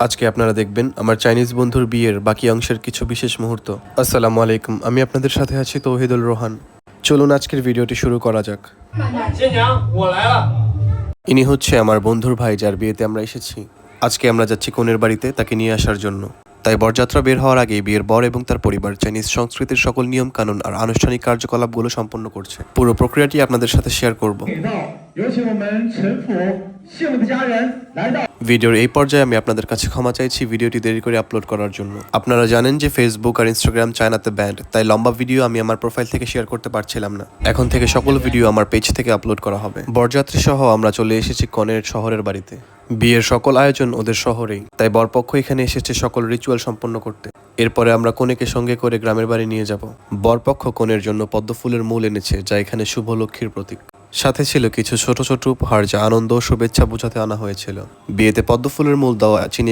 আজকে আপনারা দেখবেন আমার চাইনিজ বন্ধুর বিয়ের বাকি অংশের কিছু বিশেষ মুহূর্ত। আসসালামু আলাইকুম, আমি আপনাদের সাথে আছি তৌহিদুল রোহান। চলুন আজকের ভিডিওটি শুরু করা যাক। 新娘，我来了。 ইনি হচ্ছে আমার বন্ধুর ভাই, যার বিয়েতে আমরা এসেছি। আজকে আমরা যাচ্ছি কনের বাড়িতে তাকে নিয়ে আসার জন্য। তাই বরযাত্রা বের হওয়ার আগে বিয়ের বর এবং তার পরিবার চাইনিজ সংস্কৃতির সকল নিয়ম কানুন আর আনুষ্ঠানিক কার্যকলাপগুলো সম্পন্ন করছে। পুরো প্রক্রিয়াটি আপনাদের সাথে শেয়ার করব। 有请我们陈府幸福家人来到。 ভিডিওর এই পর্যায়ে আমি আপনাদের কাছে ক্ষমা চাইছি ভিডিওটি দেরি করে আপলোড করার জন্য। আপনারা জানেন যে ফেসবুক আর ইনস্টাগ্রাম চায়নাতে ব্যান্ড, তাই লম্বা ভিডিও আমি আমার প্রোফাইল থেকে শেয়ার করতে পারছিলাম না। এখন থেকে সকল ভিডিও আমার পেজ থেকে আপলোড করা হবে। বরযাত্রী সহ আমরা চলে এসেছি কনের শহরের বাড়িতে। বিয়ের সকল আয়োজন ওদের শহরেই, তাই বরপক্ষ এখানে এসেছে সকল রিচুয়াল সম্পন্ন করতে। এরপরে আমরা কনেকে সঙ্গে করে গ্রামের বাড়ি নিয়ে যাব। বরপক্ষ কনের জন্য পদ্মফুলের মূল এনেছে, যা এখানে শুভ লক্ষ্মীর প্রতীক। সাথে ছিল কিছু ছোট ছোট উপহার, যা আনন্দ ও শুভেচ্ছা বোঝাতে আনা হয়েছিল। বিয়েতে পদ্মফুলের মূল দেওয়া চিনি